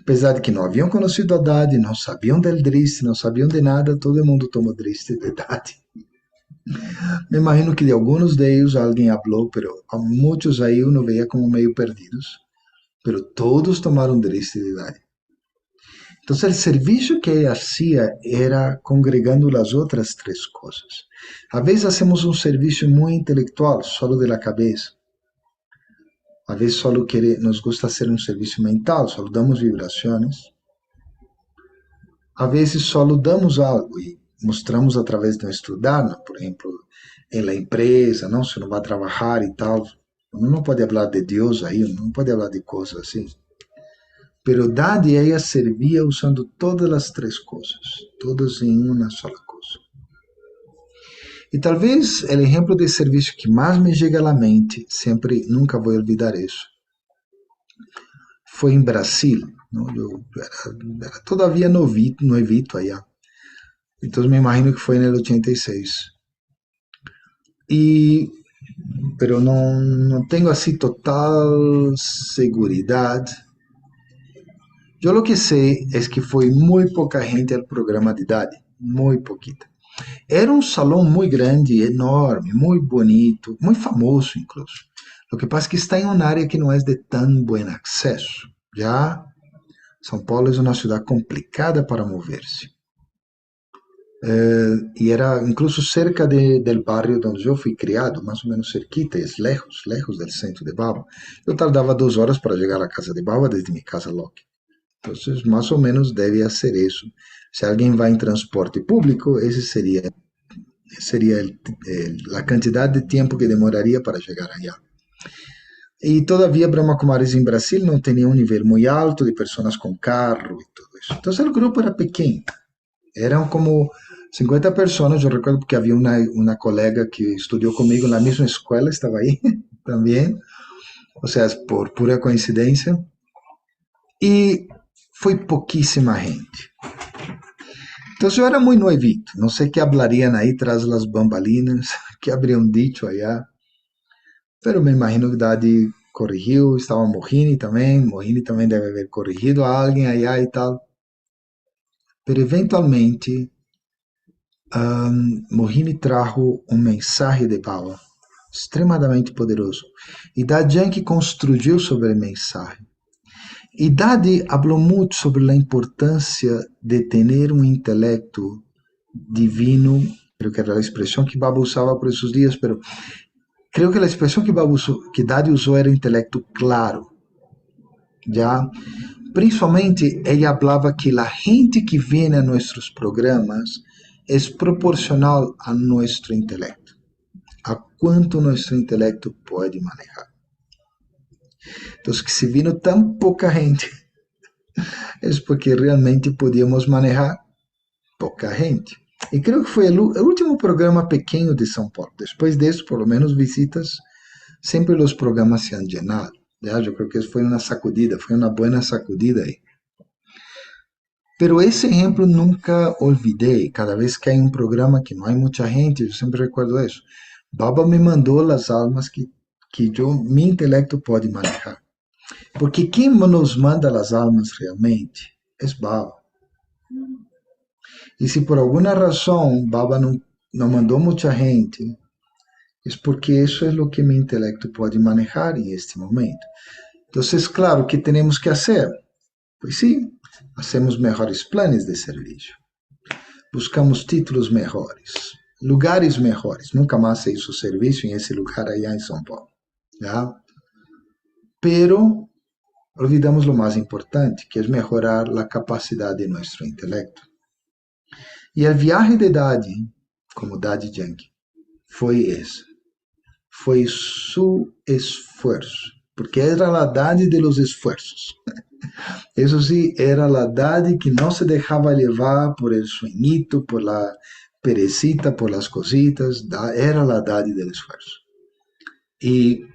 Apesar de que não haviam conhecido a Daddy, não sabiam del Driste, não sabiam de nada, todo mundo tomou Driste de Daddy. Me imagino que de alguns deles alguém falou, pero a muitos aí eu não veia como meio perdidos. Pero todos tomaram Driste de Daddy. Então, o serviço que ele fazia era congregando as outras três coisas. Às vezes, hacemos um serviço muito intelectual, solo de la cabeça. Às vezes, solo nos gusta fazer um serviço mental, solo damos vibrações. Às vezes, solo damos algo e mostramos através de nosso Dharma, por exemplo, em la empresa, não? Se não vai trabalhar e tal. Uno não pode falar de Deus aí, não pode falar de coisas assim. Pero Daddy ela servia usando todas as três coisas, todas em uma só coisa. E talvez o exemplo de serviço que mais me chega à mente, sempre, nunca vou olvidar isso, foi em Brasil. Não? Eu era todavia novito allá. Então me imagino que foi no 86. Pero não tenho assim total seguridade. Eu lo que sei é que foi muito pouca gente ao programa de Daddy, muito pouquita. Era um salão muito grande, enorme, muito bonito, muito famoso incluso. O que passa é que está em uma área que não é de tão bom acesso. Já São Paulo é uma cidade complicada para mover-se. E era incluso cerca del barrio onde eu fui criado, mais ou menos cerquita, lejos do centro de Baba. Eu tardava 2 horas para chegar à casa de Baba desde minha casa local. Então, mais ou menos deve ser isso. Se alguém vai em transporte público, esse seria a quantidade de tempo que demoraria para chegar allá. E todavia Brahma Kumaris em Brasil não tinha um nível muito alto de pessoas com carro e tudo isso. Então o grupo era pequeno. Eram como 50 pessoas, eu recordo porque havia uma colega que estudou comigo na mesma escola, estava aí também, ou seja, por pura coincidência. E foi pouquíssima gente. Então eu era muito nuevito, não sei qué hablarían ahí tras las bambalinas, qué habrían dicho allá, pero me imagino que Daddy corrigiu, estava Mohini também deve haver corrigido a alguém allá e tal, pero eventualmente Mohini trajo um mensagem de Baba extremadamente poderoso, e Daddy Yankee construiu sobre a mensagem. E Daddy falou muito sobre a importância de ter um intelecto divino, creo que era a expressão que Baba usava por esses dias, pero creo que a expressão que Daddy usou era intelecto claro, já. Principalmente, ela falava que a gente que vem a nossos programas é proporcional a nosso intelecto, a quanto nosso intelecto pode manejar. Então, que se vino tão pouca gente, é porque realmente podíamos manejar pouca gente. E creio que foi o último programa pequeno de São Paulo. Depois disso, por lo menos visitas, sempre os programas se han llenado. ¿Ya? Eu creo que foi uma sacudida, foi uma boa sacudida aí. Pero esse exemplo nunca olvidei. Cada vez que há um programa que não há muita gente, eu sempre recuerdo isso. Baba me mandou as almas que meu intelecto pode manejar. Porque quem nos manda as almas realmente é Baba. E se por alguma razão Baba não mandou muita gente, é porque isso é o que meu intelecto pode manejar em este momento. Então, claro, o que temos que fazer? Pois sim, hacemos melhores planos de serviço. Buscamos títulos melhores, lugares melhores. Nunca mais se hizo serviço em esse lugar allá em São Paulo. ¿Ya? Pero olvidamos o mais importante, que é melhorar a capacidade de nosso intelecto. E a viagem de Daddy, como Daddy Yankee, foi esse. Foi seu esforço, porque era a Daddy de los esfuerzos. Isso sim, era a Daddy que não se deixava levar por el sueñito, por la perecita, por las cositas. Era a Daddy del esfuerzo. E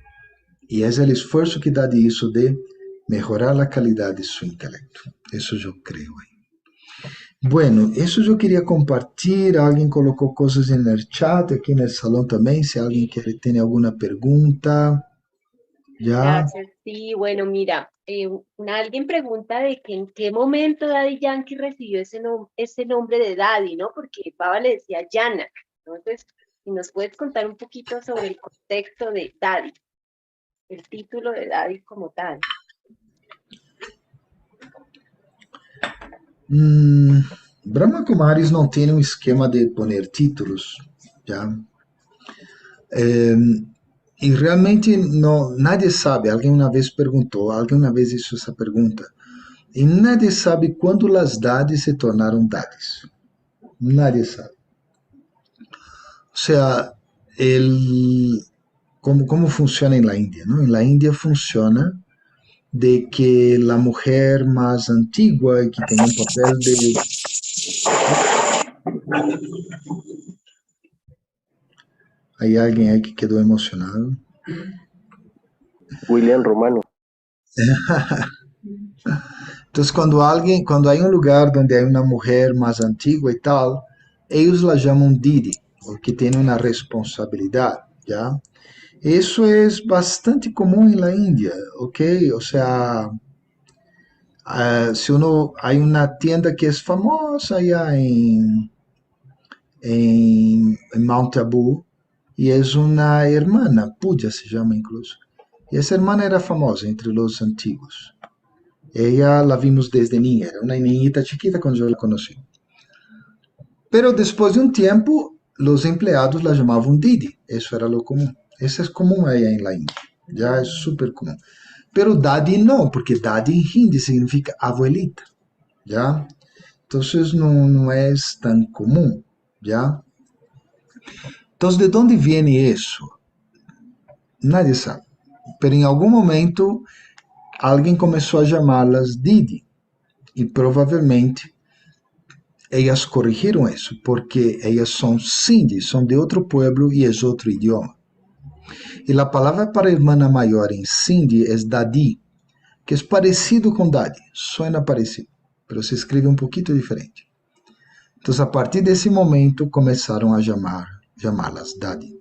é o esforço que Daddy hizo de melhorar a qualidade de seu intelecto. Isso eu creio. Bueno, isso eu queria compartilhar. Alguém colocou coisas no chat, aqui no salão também, se alguém tem alguma pergunta. ¿Ya? Gracias. Sí, bueno, mira, alguien pregunta de que en qué momento Daddy Yankee recibió ese nombre de Daddy, ¿no? Porque Baba le decía Yana. Entonces, si nos puedes contar un poquito sobre el contexto de Daddy, el título de Daddy como tal. Brahma Kumaris não tem um esquema de poner títulos, já. E realmente nadie sabe. Alguém uma vez perguntou, alguém uma vez hizo essa pergunta. E nadie sabe quando as daddies se tornaram daddies. Nadie sabe. O sea, como funciona en la India, ¿no? En la India funciona de que la mujer más antigua y que tiene un papel de... Hay alguien ahí que quedó emocionado. William Romano. Entonces, cuando hay un lugar donde hay una mujer más antigua y tal, ellos la llaman Didi, porque tiene una responsabilidad, ¿ya? Eso es bastante común en la India, ¿ok? O sea, si hay una tienda que es famosa allá en Mount Abu, y es una hermana, Puja se llama incluso. Y esa hermana era famosa entre los antiguos. Ella la vimos desde niña, era una niñita chiquita cuando yo la conocí. Pero después de un tiempo, los empleados la llamaban Didi, eso era lo común. Eso es común allá en la India, ya es súper común. Pero Daddy no, porque Daddy en hindi significa abuelita, ¿ya? Entonces no es tan común, ¿ya? Entonces, ¿de dónde viene eso? Nadie sabe. Pero en algún momento, alguien comenzó a llamarlas Didi. Y probablemente ellas corrigieron eso, porque ellas son Sindhi, son de otro pueblo y es otro idioma. Y la palabra para hermana mayor en Sindhi es Dadi, que es parecido con Daddy, suena parecido, pero se escribe un poquito diferente. Então, a partir desse momento, começaram a chamá-las Dadi.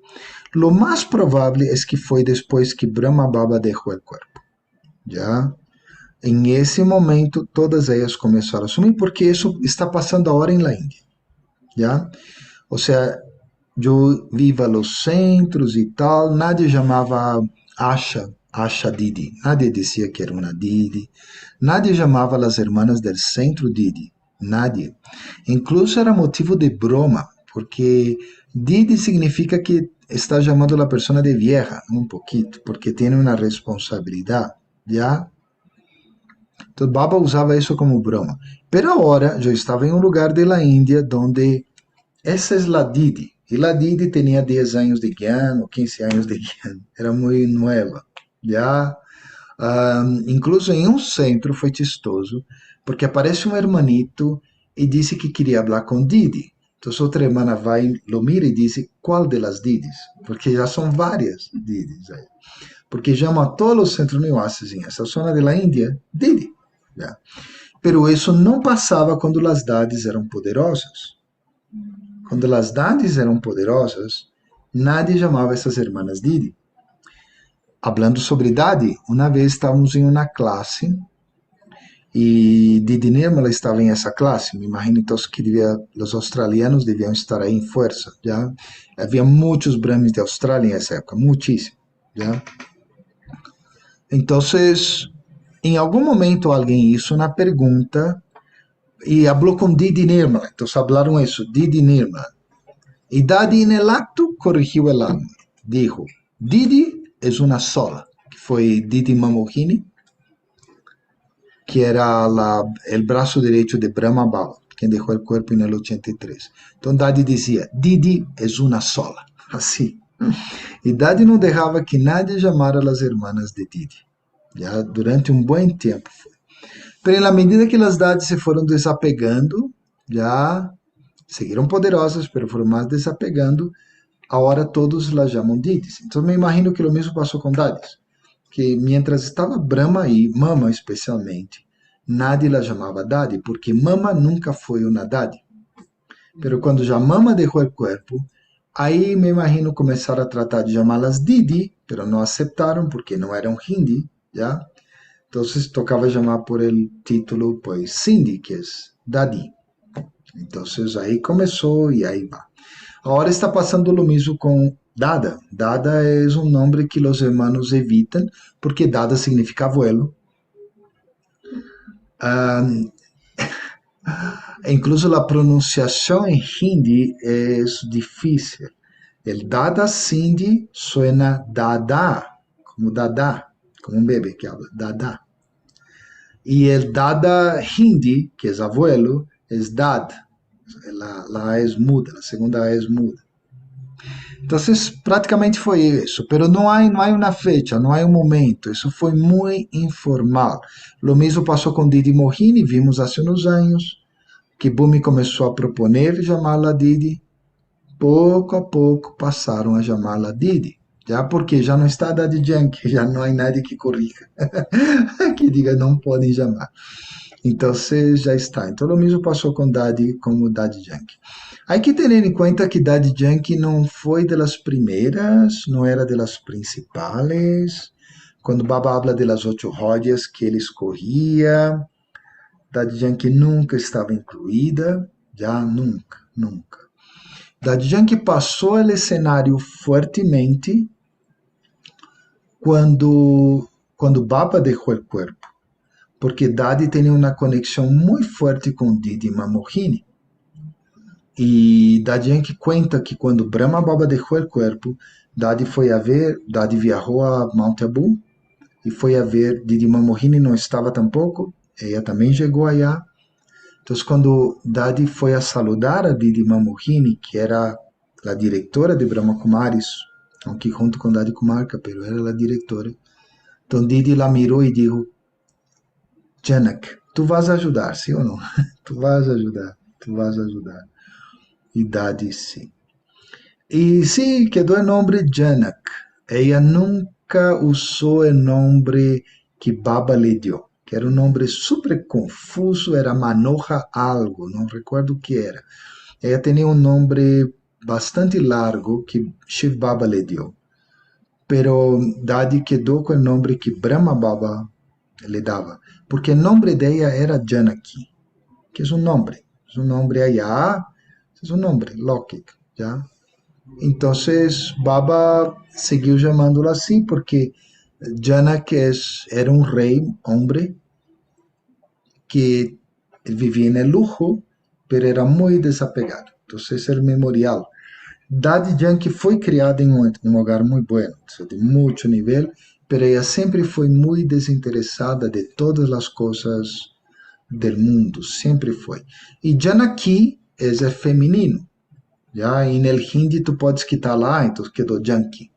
Lo más probable es que foi depois que Brahma Baba deixou o corpo. Já? Em esse momento, todas elas começaram a assumir, porque isso está passando agora na Índia. Já? Ou seja, eu vivo nos centros e tal, nadie chamava Asha Didi. Nadie dizia que era uma Didi. Nadie chamava as hermanas del centro Didi. Nadie. Incluso era motivo de broma, porque Didi significa que está chamando a pessoa de vieja, um pouquinho, porque tem uma responsabilidade, ¿ya? Então Baba usava isso como broma. Pero agora eu estava em um lugar de la Índia onde essa é la Didi. E la Didi tinha 10 anos de Gyan, ou 15 anos de Gyan. Era muito nova. Já, incluso em um centro foi chistoso, porque aparece um hermanito e disse que queria falar com Didi. Então outra irmã vai, lo mira e diz, qual de las Didis? Porque já são várias Didis aí. Porque chamam a todos os centros neoácidos em essa zona da Índia Didi. Já. Pero isso não passava quando as Dadis eram poderosas. Quando as Dadis eram poderosas, nadie chamava essas irmãs Didi. Hablando sobre Dadi, uma vez estávamos em uma classe e Didi Nirmala estava em essa classe. Me imagino então que os australianos deviam estar aí em força. Já havia muitos brahmins de Austrália nessa época, muitíssimo. Já. Então, em algum momento alguém hizo uma pergunta e falou com Didi Nirmala. Então, falaram isso, Didi Nirmala. E Dadi, en el acto, corrigiu el alma. Dijo, Didi es una sola, que foi Didi Mamohini, que era el brazo derecho de Brahma Baba, quien dejó el cuerpo en el 83. Então Dadi dizia, Didi es una sola, assim. E Dadi não deixava que nadie chamara as irmãs de Didi. Já durante um bom tempo foi. Pero na medida que as Dadis se foram desapegando, já seguiram poderosas, pero foram mais desapegando, agora todos la chamam Didis. Então me imagino que o mesmo passou com Dadis, que mientras estava Brahma e Mama especialmente, nadie la chamava Dadi, porque Mama nunca foi uma Dadi. Pero quando já Mama deixou o corpo, aí me imagino começaram a tratar de chamá-las Didi, pero não aceitaram porque não eram Hindi, já? Então tocava chamar por el título, pues, Sindhi, que é Dadi. Então aí começou e aí vai. Agora está passando o mesmo com Dada. Dada é um nome que os hermanos evitam, porque Dada significa abuelo. Incluso a pronunciação em Hindi é difícil. El Dada Sindhi suena Dada, como um bebê que habla, Dada. E el Dada Hindi, que é abuelo, é Dad. La A es muda, a segunda A es muda. Então, praticamente foi isso, pero não há uma fecha, não há um momento, isso foi muito informal. Lo mesmo passou com Didi Mohini, vimos há uns anos, que Bhumi começou a proponer chamá-la Didi, pouco a pouco passaram a chamá-la Didi, já porque já não está Daddy Yankee, já não há nadie que corrija, que diga não podem chamar. Então, já está. Então, o mesmo passou com Daddy, como Daddy Yankee. Há que ter em conta que Daddy Yankee não foi das primeiras, não era das principais. Quando Baba habla de las 8 rodas que ele escorria, Daddy Yankee nunca estava incluída, já nunca. Daddy Yankee passou o cenário fortemente quando Baba deixou o corpo, porque Dadi tinha uma conexão muito forte com Didi Mamohini. E Daddy Yankee conta que quando Brahma Baba deixou o corpo, Dadi viajou a Mount Abu e foi a ver, Didi Mamohini não estava tampouco, ela também chegou allá. Então, quando Dadi foi a saludar a Didi Mamohini, que era a diretora de Brahma Kumaris, aunque junto com Dadi Kumarka, pero era a diretora. Então, Didi la mirou e disse, Janak, tu vas ajudar, sim ou não? Tu vas ajudar. E Dadi sim. E sim, quedou o nome Janak. Ela nunca usou o nome que Baba lhe deu, que era um nome super confuso, era Manoja algo, não recordo o que era. Ela tinha um nome bastante largo que Shiv Baba lhe deu. Pero Dadi quedou com o nome que Brahma Baba lhe dava, porque o nome dela era Janaki, que é um nome allá, é um nome lógico, já. Então, Baba seguiu chamándola assim, porque Janak era um rei, homem, que vivia no luxo, mas era muito desapegado. Então, é o memorial. Daddy Yankee foi criada em um lugar muito bom, de muito nível, mas ela sempre foi muito desinteressada de todas as coisas do mundo, sempre foi. E Janaki é feminino, já, e no hindi tu podes quitar lá, então quedou Yankee,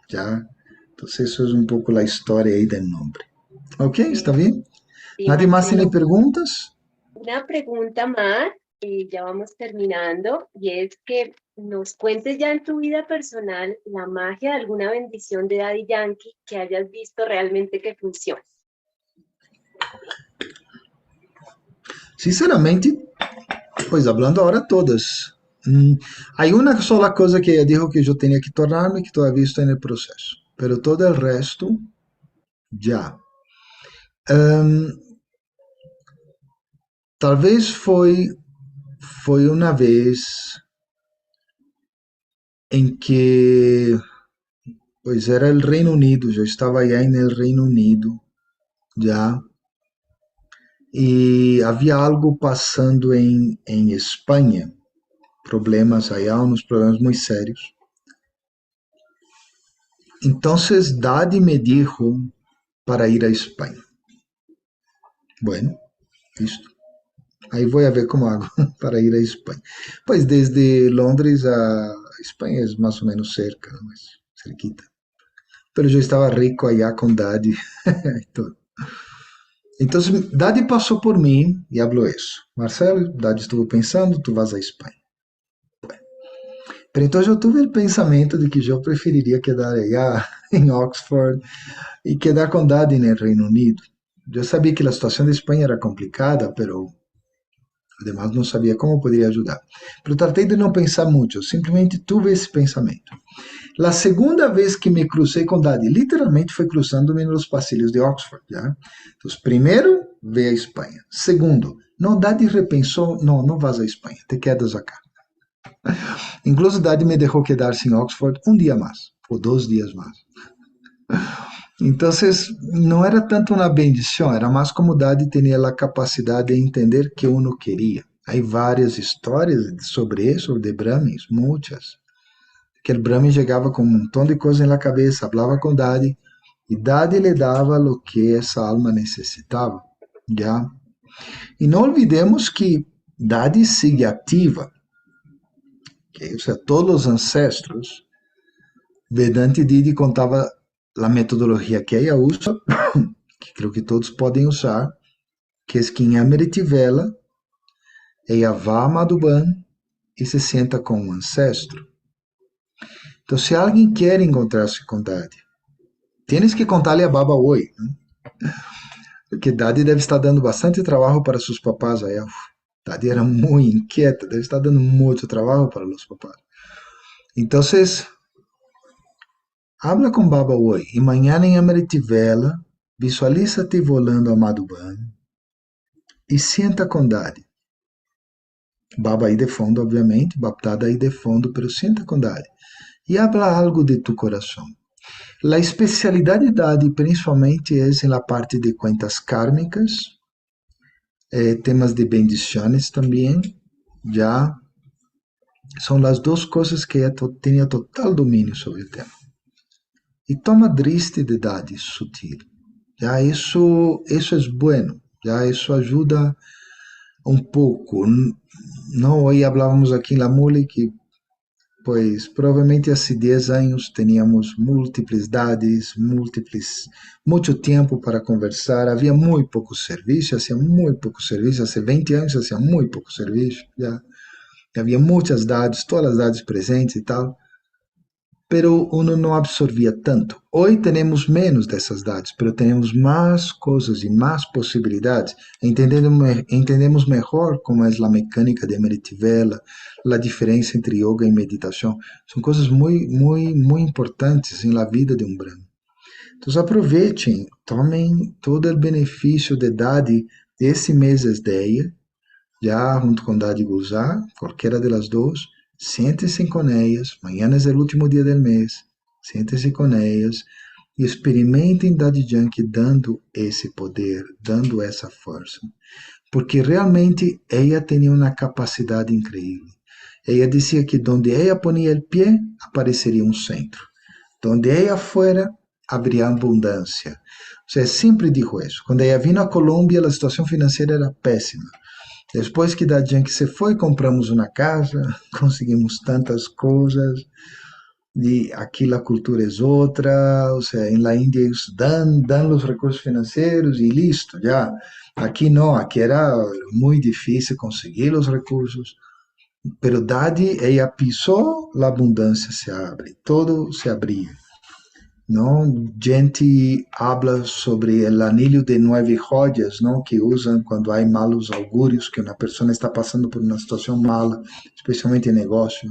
já. Então, isso é um pouco a história aí do nome. Ok, está bem? Sí, ¿Nadie más tiene Marcelo. preguntas? Una pregunta más, y ya vamos terminando, y es que nos cuentes ya en tu vida personal la magia de alguna bendición de Daddy Yankee que hayas visto realmente que funciona. Sinceramente, pues hablando ahora todas. Hay una sola cosa que ella dijo que yo tenía que tornarme, que todavía estoy en el proceso. Pero todo el resto, ya. Em, Talvez foi uma vez em que, pois era o Reino Unido, já estava aí no Reino Unido, já, e havia algo passando em Espanha, problemas aí, uns problemas muito sérios. Então, Daddy me dijo para ir a Espanha. Bueno, listo. Aí vou a ver como hago para ir a Espanha. Pois desde Londres a Espanha é mais ou menos cerca, não? Mas cerquita. Pero eu estava rico allá com Daddy. Então, Daddy passou por mim e falou isso. Marcelo, Daddy estuvo pensando, tu vas a Espanha. Pero então eu tive o pensamento de que eu preferiria quedar allá em Oxford e quedar com Daddy no Reino Unido. Eu sabia que a situação de Espanha era complicada, pero además não sabia como poderia ajudar. Pero tratei de não pensar muito, simplesmente tive esse pensamento. A segunda vez que me crucei com Daddy, literalmente foi cruzando-me nos passilhos de Oxford. ¿Ya? Então, primeiro, veio a Espanha. Segundo, não, Daddy repensou, não, não vas a Espanha, te quedas acá. Incluso Daddy me deixou quedar-se em Oxford um dia mais, ou 2 dias mais. Então, não era tanto uma bendição, era mais como Daddy tinha a capacidade de entender que uno queria. Há várias histórias sobre isso, de Brahmis, muitas. Que o Brahmin chegava com um montão de coisas na cabeça, falava com Daddy, e Daddy lhe dava o que essa alma necessitava. Já? E não olvidemos que Daddy sigue ativa. Okay? Ou seja, todos os ancestros, Vedanta Didi contava a metodologia que ela usa, que creio que todos podem usar, que é que em Amityville, ela vai a Madhuban e se senta com um ancestro. Então, se alguém quer encontrar-se com Daddy, tienes que contar-lhe a Baba hoje, né? Porque Daddy deve estar dando bastante trabalho para seus papás aí. Daddy era muito inquieta, deve estar dando muito trabalho para os papás. Então, habla com Baba hoje e amanhã em Amityville, visualiza-te volando a Madhuban e senta com Daddy. Baba aí de fundo, obviamente, Baptada aí de fundo, pero senta com Daddy. E habla algo de tu coração. A especialidade de Daddy principalmente é na parte de contas kármicas, temas de bendições também, já são as duas coisas que ela tinha total domínio sobre o tema. E toma triste de Daddy sutil. Já isso é bueno, já isso ajuda um pouco. Não, hoje falávamos aqui na Mule que pois provavelmente hace 10 anos teníamos múltiples dados, muito tempo para conversar, havia muito pouco serviço, hacía muito pouco serviço, hace 20 anos hacía muito pouco serviço, já havia muitas dados, todas as dados presentes e tal, pero uno não absorvia tanto. Hoje temos menos dessas dados, pero temos mais coisas e mais possibilidades. Entendemos melhor como é a mecânica de Amityville, a diferença entre yoga e meditação. São coisas muito importantes na vida de um brahmin. Então aproveitem, tomem todo o benefício de Dadi desse mês de ella, já junto com Dadi Gulzar, qualquer das duas, sente-se com elas, amanhã é o último dia do mês, sente-se com elas e experimentem Daddy Yankee dando esse poder, dando essa força. Porque realmente ela tinha uma capacidade incrível. Ela dizia que onde ela ponia o pé, apareceria um centro. Onde ela fuera, haveria abundância. Ou seja, sempre dijo isso. Quando ela vino a Colômbia, a situação financeira era péssima. Depois que Daddy Yankee se foi, compramos uma casa, conseguimos tantas coisas, e aqui a cultura é outra, ou seja, na Índia eles dão os recursos financeiros e listo, já. Aqui não, aqui era muito difícil conseguir os recursos, pero Daddy, ela pisou, a abundância se abre, todo se abria. Não? Gente habla sobre o anillo de 9 joyas, não? Que usam quando há malos augúrios, que uma pessoa está passando por uma situação mala, especialmente em negócio.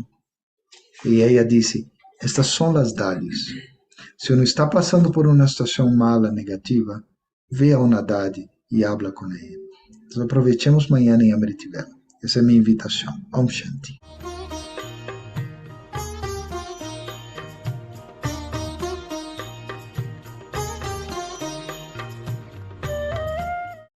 E ela disse, estas são as dades. Se não está passando por uma situação mala, negativa, vê a uma dade e habla com ela. Então aproveitemos amanhã em Amityville. Essa é a minha invitação. Om Shanti.